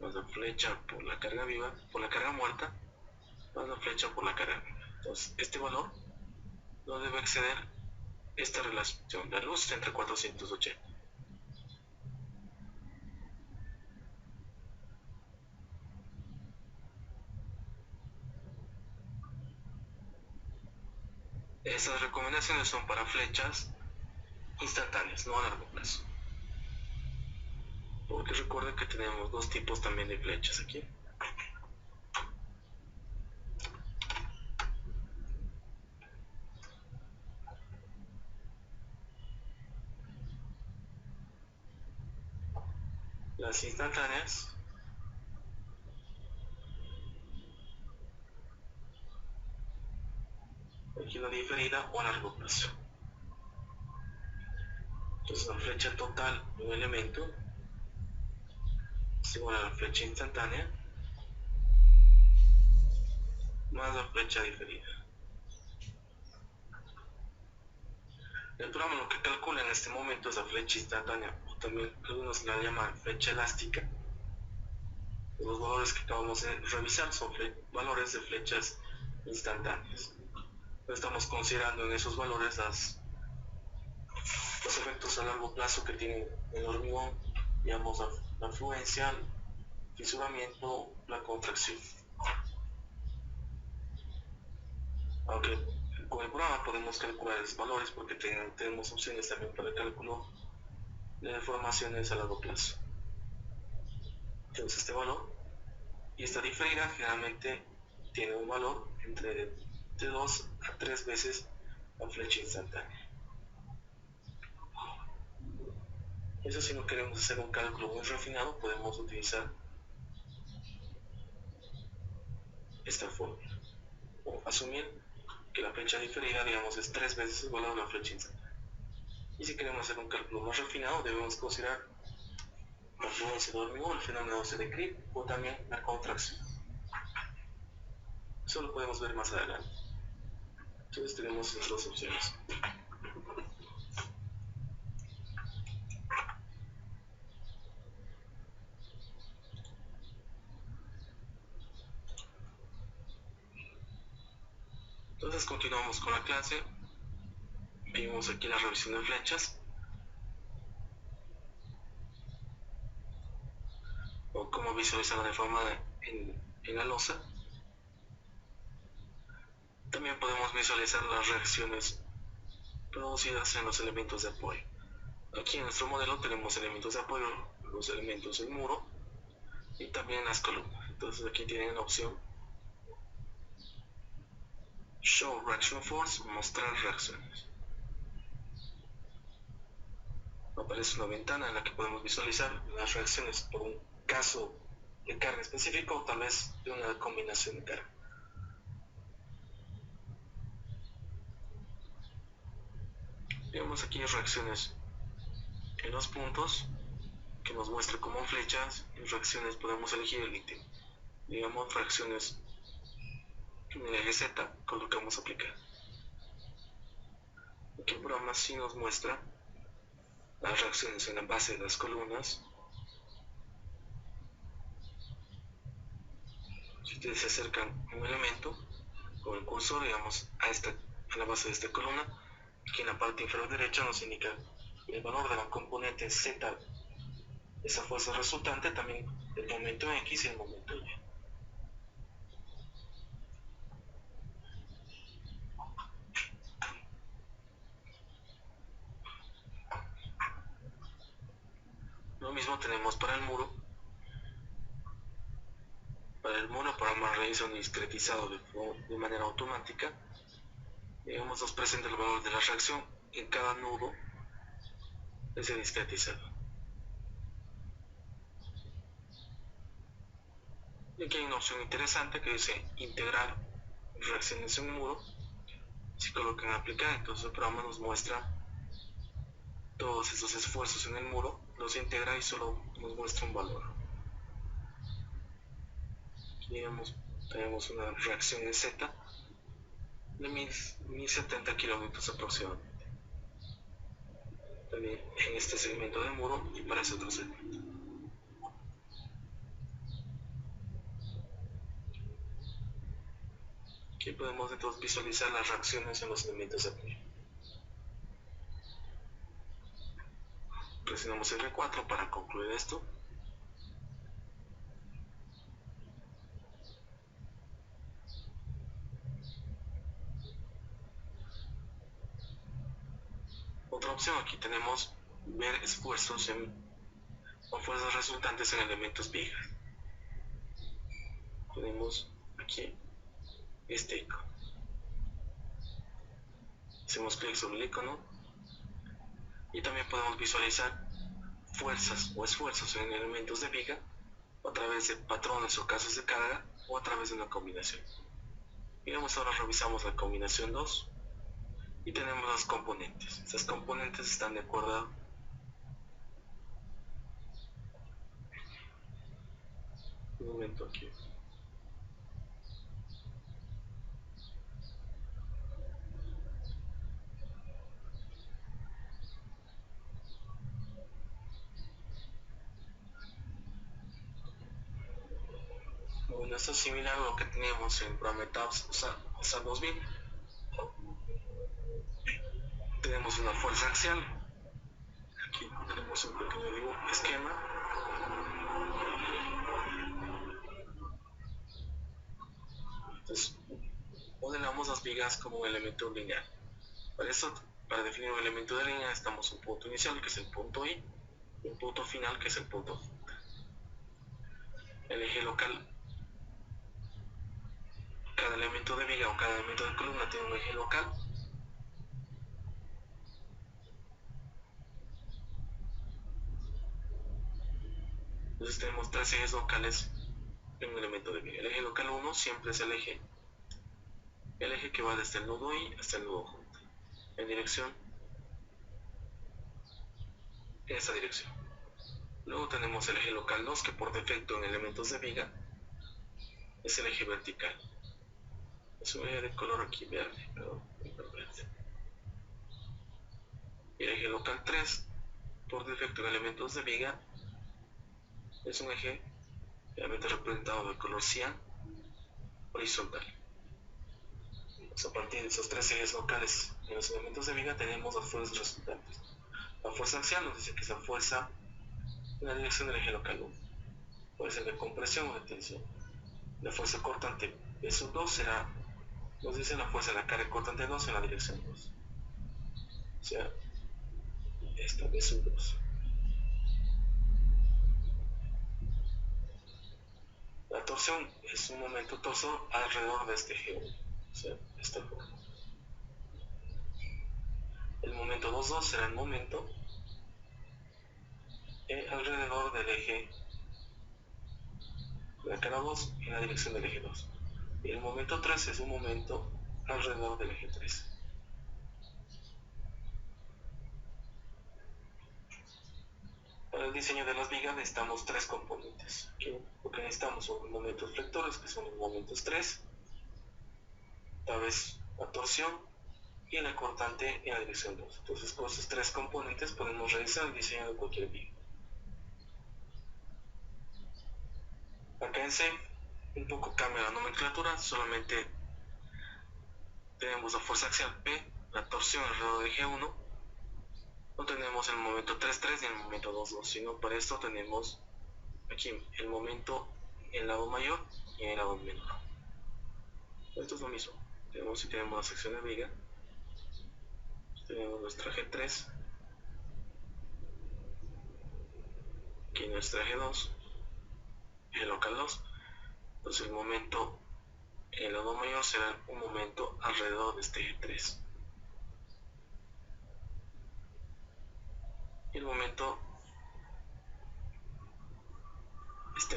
más la flecha por la carga viva, por la carga muerta, más la flecha por la carga viva. Entonces este valor no debe exceder esta relación de luz entre 480. Estas recomendaciones son para flechas instantáneas, no a largo plazo. Porque recuerden que tenemos dos tipos también de flechas aquí. las instantáneas aquí la diferida o a largo plazo. Entonces la flecha total de un elemento es igual a la flecha instantánea más la flecha diferida. El programa lo que calcula en este momento es la flecha instantánea, o también algunos la llaman flecha elástica. Los valores que acabamos de revisar son valores de flechas instantáneas. Estamos considerando en esos valores los efectos a largo plazo que tiene el hormigón, digamos la afluencia, el fisuramiento, la contracción. Aunque con el programa podemos calcular esos valores porque tenemos opciones también para el cálculo de deformaciones a largo plazo. Tenemos este valor y esta diferida generalmente tiene un valor entre de 2 a 3 veces la flecha instantánea. Eso si no queremos hacer un cálculo muy refinado, podemos utilizar esta fórmula o asumir que la flecha diferida, digamos, es 3 veces el valor de la flecha instantánea. Y si queremos hacer un cálculo más refinado, debemos considerar la afluencia de hormigón, el fenómeno de Crib o también la contracción. Eso lo podemos ver más adelante. Entonces tenemos las dos opciones. Entonces continuamos con la clase. Vimos aquí la revisión de flechas o cómo visualizar la deformada en la losa. También podemos visualizar las reacciones producidas en los elementos de apoyo. Aquí en nuestro modelo tenemos elementos de apoyo, los elementos del muro y también las columnas. Entonces aquí tienen la opción Show Reaction Force, mostrar reacciones. Aparece una ventana en la que podemos visualizar las reacciones por un caso de carga específico o tal vez de una combinación de carga. Vemos aquí reacciones en los puntos que nos muestra como flechas. En reacciones podemos elegir el ítem, digamos reacciones en el eje Z, colocamos aplicar. Aquí el programa sí nos muestra las reacciones en la base de las columnas. Si ustedes se acercan a un elemento con el cursor, digamos, a la base de esta columna, aquí en la parte inferior derecha nos indica el valor de la componente Z, esa fuerza resultante, también el momento X y el momento Y. Lo mismo tenemos para el muro. Para el muro, para más realiza un discretizado de manera automática. Digamos, nos presenta el valor de la reacción en cada nudo de ese discretizado. Y aquí hay una opción interesante que dice integrar reacciones en un muro. Si colocan aplicar, entonces el programa nos muestra todos esos esfuerzos en el muro, los integra y solo nos muestra un valor. Aquí tenemos una reacción en Z de 1070 kilómetros aproximadamente. También en este segmento del muro y para ese otro segmento. Aquí podemos entonces visualizar las reacciones en los elementos de apoyo. Presionamos F4 para concluir esto. Otra opción, aquí tenemos ver esfuerzos o fuerzas resultantes en elementos vigas. Tenemos aquí este icono. Hacemos clic sobre el icono y también podemos visualizar fuerzas o esfuerzos en elementos de viga a través de patrones o casos de carga o a través de una combinación. Digamos, ahora revisamos la combinación 2 y tenemos las componentes. Estas componentes están de acuerdo. Un momento aquí. Bueno, esto es similar a lo que teníamos en Prometheus, o sea 2000. Tenemos una fuerza axial. Aquí tenemos un pequeño esquema. Entonces, modelamos las vigas como un elemento lineal. Para eso, para definir un elemento de línea, necesitamos un punto inicial, que es el punto I, y un punto final, que es el punto J. El eje local, cada elemento de viga o cada elemento de columna tiene un eje local. Entonces tenemos tres ejes locales en un elemento de viga. El eje local 1 siempre es el eje que va desde el nudo I hasta el nudo J, en dirección, en esta dirección. Luego tenemos el eje local 2, que por defecto en elementos de viga es el eje vertical. Es un eje de color aquí verde, pero verde. Y el eje local 3, por defecto en elementos de viga, es un eje realmente representado de color cian, horizontal. Pues a partir de esos tres ejes locales en los elementos de viga tenemos las fuerzas resultantes. La fuerza axial nos dice que es la fuerza en la dirección del eje local 1. Puede ser de compresión o de tensión. La fuerza cortante B2 será, nos dice la fuerza de la carga cortante 2 en la dirección 2. O sea, esta B2. La torsión es un momento torsor alrededor de este eje 1. O sea, esta forma. El momento 2,2 será el momento alrededor del eje de la cara 2 en la dirección del eje 2. Y el momento 3 es un momento alrededor del eje 3. Para el diseño de las vigas necesitamos tres componentes. Lo que necesitamos son momentos flectores, que son los momentos 3, tal vez la torsión y la cortante en la dirección 2. Entonces, con estos tres componentes podemos realizar el diseño de cualquier viga. Acá en C un poco cambia la nomenclatura, solamente tenemos la fuerza axial P, la torsión alrededor del eje 1, no tenemos el momento 3,3 ni el momento 2,2, sino para esto tenemos aquí el momento en el lado mayor y en el lado menor. Esto es lo mismo. Si tenemos la sección de viga, tenemos nuestro eje 3, aquí nuestro eje 2, eje local 2. Entonces el momento en el lado mayor será un momento alrededor de este eje 3. Y el momento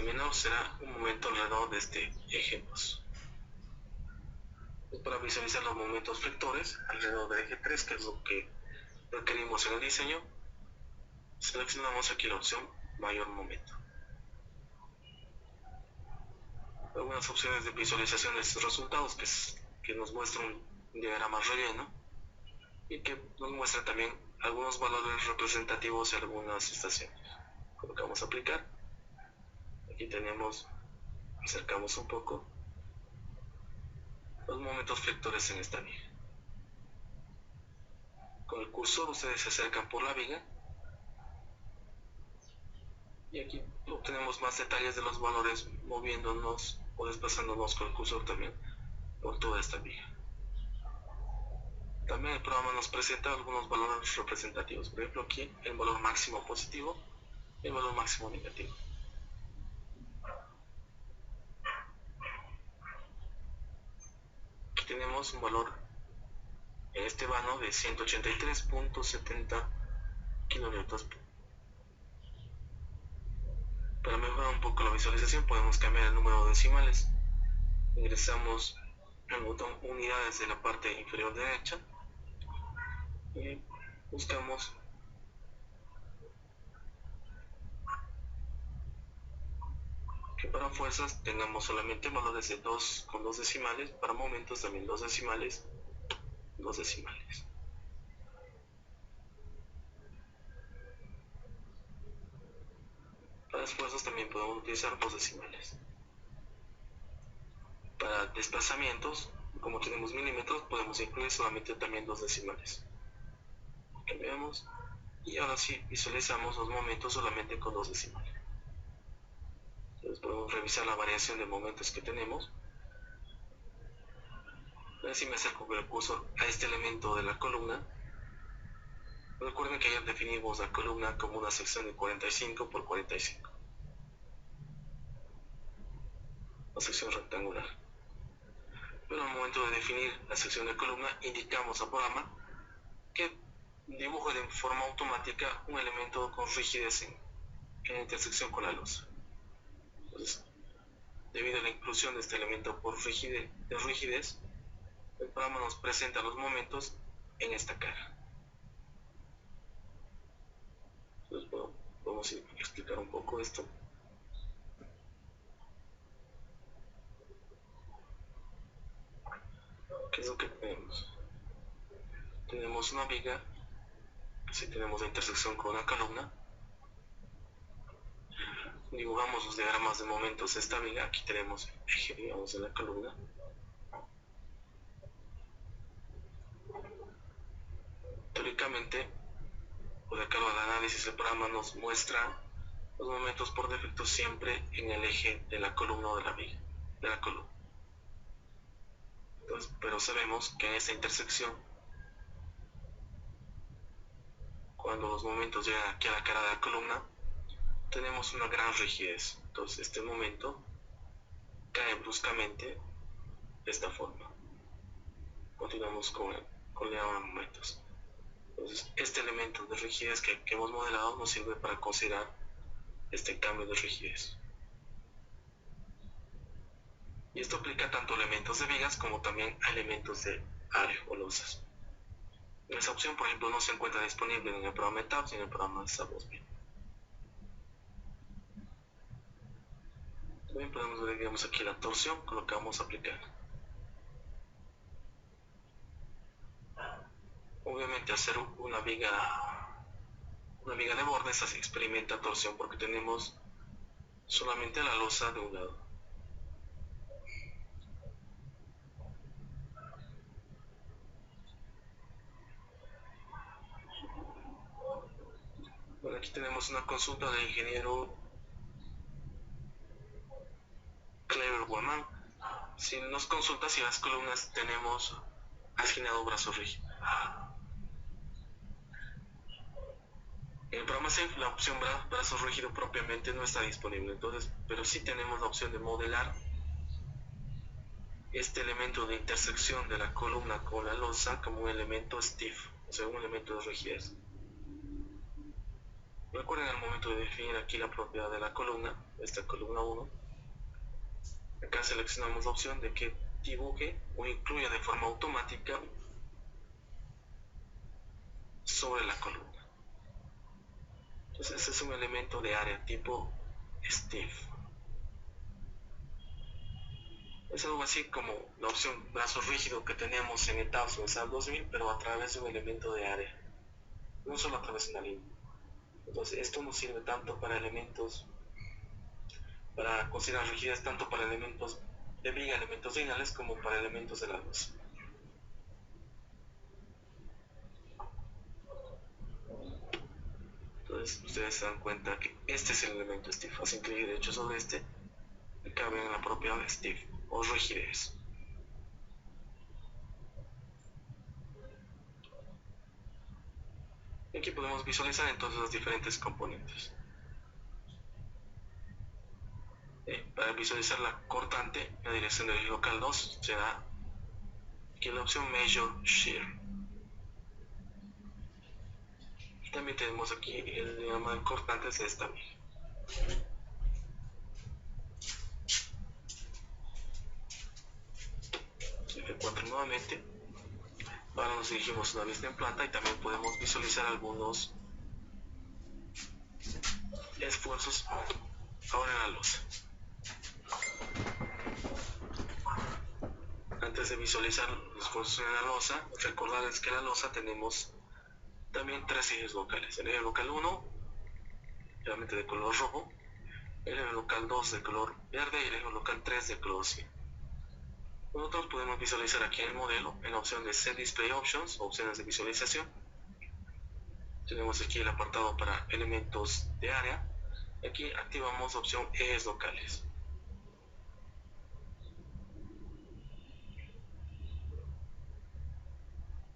menor será un momento alrededor de este eje 2. Para visualizar los momentos flectores alrededor del eje 3, que es lo que requerimos en el diseño, seleccionamos aquí la opción mayor momento. Algunas opciones de visualización de estos resultados que nos muestran un diagrama relleno y que nos muestra también algunos valores representativos de algunas estaciones. Colocamos aplicar. Aquí tenemos, acercamos un poco, los momentos flectores en esta viga. Con el cursor ustedes se acercan por la viga y aquí obtenemos más detalles de los valores moviéndonos o desplazándonos con el cursor también por toda esta viga. También el programa nos presenta algunos valores representativos, por ejemplo aquí el valor máximo positivo y el valor máximo negativo. Aquí tenemos un valor en este vano de 183.70 kilonewtons visualización podemos cambiar el número de decimales. Ingresamos el botón unidades de la parte inferior derecha y buscamos que para fuerzas tengamos solamente valores de 2 con 2 decimales, para momentos también 2 decimales, 2 decimales. Para esfuerzos también podemos utilizar 2 decimales. Para desplazamientos, como tenemos milímetros, podemos incluir solamente también 2 decimales. Cambiamos y ahora sí visualizamos los momentos solamente con 2 decimales. Entonces podemos revisar la variación de momentos que tenemos. Ahora sí me acerco con el cursor a este elemento de la columna. Recuerden que ayer definimos la columna como una sección de 45 por 45. Una sección rectangular. Pero al momento de definir la sección de columna, indicamos al programa que dibuje de forma automática un elemento con rigidez en intersección con la luz. Entonces, debido a la inclusión de este elemento por rigidez, el programa nos presenta los momentos en esta cara. Entonces, bueno, vamos a explicar un poco esto. ¿Qué es lo que tenemos? Tenemos una viga, si tenemos la intersección con una columna. Dibujamos los diagramas de momentos de esta viga. Aquí tenemos el eje, digamos, de la columna. Teóricamente, o de acuerdo al análisis, el programa nos muestra los momentos por defecto siempre en el eje de la columna o de la viga, de la columna. Entonces, pero sabemos que en esta intersección, cuando los momentos llegan aquí a la cara de la columna, tenemos una gran rigidez. Entonces este momento cae bruscamente de esta forma. Continuamos con el diagrama de momentos. Entonces este elemento de rigidez que hemos modelado nos sirve para considerar este cambio de rigidez. Y esto aplica tanto a elementos de vigas como también a elementos de área o losas. Esa opción, por ejemplo, no se encuentra disponible en el programa TAPS ni en el programa SAP2000. También podemos ver, digamos, aquí la torsión con lo que vamos a aplicar. Obviamente, hacer una viga de bordes se experimenta torsión porque tenemos solamente la losa de un lado. Bueno, aquí tenemos una consulta del ingeniero Clever Woman. Si nos consulta si las columnas tenemos asignado brazo rígido. En el programa SAFE la opción brazo rígido propiamente no está disponible, entonces, pero sí tenemos la opción de modelar este elemento de intersección de la columna con la losa como un elemento stiff, o sea, un elemento de rigidez. Recuerden al momento de definir aquí la propiedad de la columna, esta columna 1, acá seleccionamos la opción de que dibuje o incluya de forma automática sobre la columna. Entonces, este es un elemento de área tipo stiff. Es algo así como la opción brazo rígido que teníamos en ETAPS o en SAP2000, pero a través de un elemento de área, no solo a través de una línea. Entonces, esto nos sirve tanto para elementos, para considerar rigidez tanto para elementos de viga, elementos lineales, como para elementos de la luz. Entonces, ustedes se dan cuenta que este es el elemento stiff, así que de hecho sobre este cabe en la propiedad de stiff o rigidez. Y aquí podemos visualizar entonces los diferentes componentes. Para visualizar la cortante, la dirección del eje local 2 será aquí la opción Measure Shear. También tenemos aquí el diagrama de cortantes de esta viga. F4 nuevamente. Ahora nos dirigimos a una vista en planta y también podemos visualizar algunos esfuerzos ahora en la losa. Antes de visualizar los esfuerzos en la losa, recordarles que en la losa tenemos también tres ejes locales. El eje local 1, obviamente de color rojo, el eje local 2 de color verde y el eje local 3 de color cian. Nosotros podemos visualizar aquí en el modelo, en la opción de Set Display Options, opciones de visualización. Tenemos aquí el apartado para elementos de área. Aquí activamos la opción ejes locales.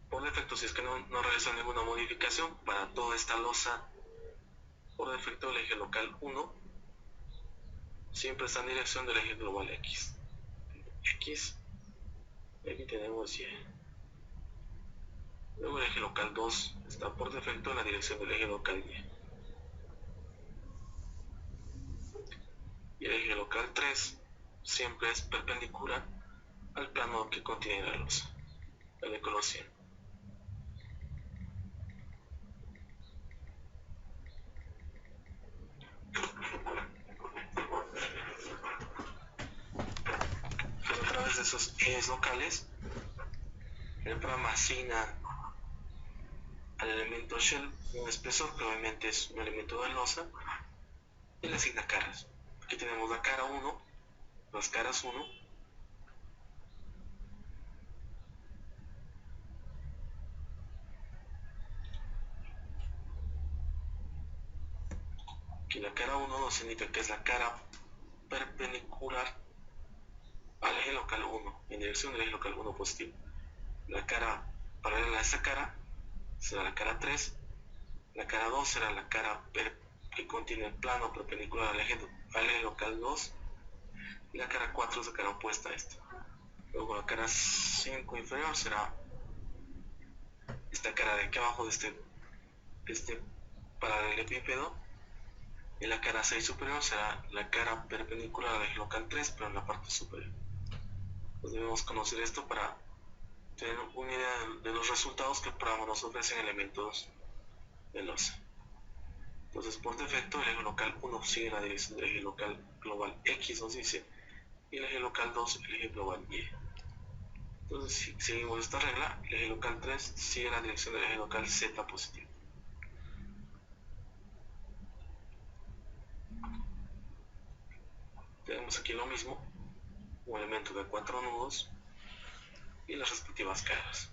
Por defecto, si es que no realizan ninguna modificación para toda esta losa, por defecto el eje local 1 siempre está en dirección del eje global X. Aquí tenemos Y. Luego el eje local 2 está por defecto en la dirección del eje local Y. Y el eje local 3 siempre es perpendicular al plano que contiene la losa, el de color cian. A través de esos ejes locales, el programa asigna al elemento shell un espesor que obviamente es un elemento de losa y le asigna caras. Aquí tenemos la cara 1, las caras 1, aquí la cara 1 nos indica que es la cara perpendicular al eje local 1, en dirección del eje local 1 positivo. La cara paralela a esta cara será la cara 3, la cara 2 será la cara que contiene el plano perpendicular al eje local 2, y la cara 4 es la cara opuesta a esta. Luego la cara 5 inferior será esta cara de aquí abajo de este paralelepípedo, y la cara 6 superior será la cara perpendicular al eje local 3 pero en la parte superior. Pues debemos conocer esto para tener una idea de los resultados que el programa nos ofrece en elementos de losa. Entonces, por defecto, el eje local 1 sigue la dirección del eje local global X, nos dice, y el eje local 2 el eje global Y. Entonces, si seguimos esta regla, el eje local 3 sigue la dirección del eje local Z positivo. Tenemos aquí lo mismo, un elemento de 4 nudos y las respectivas caras.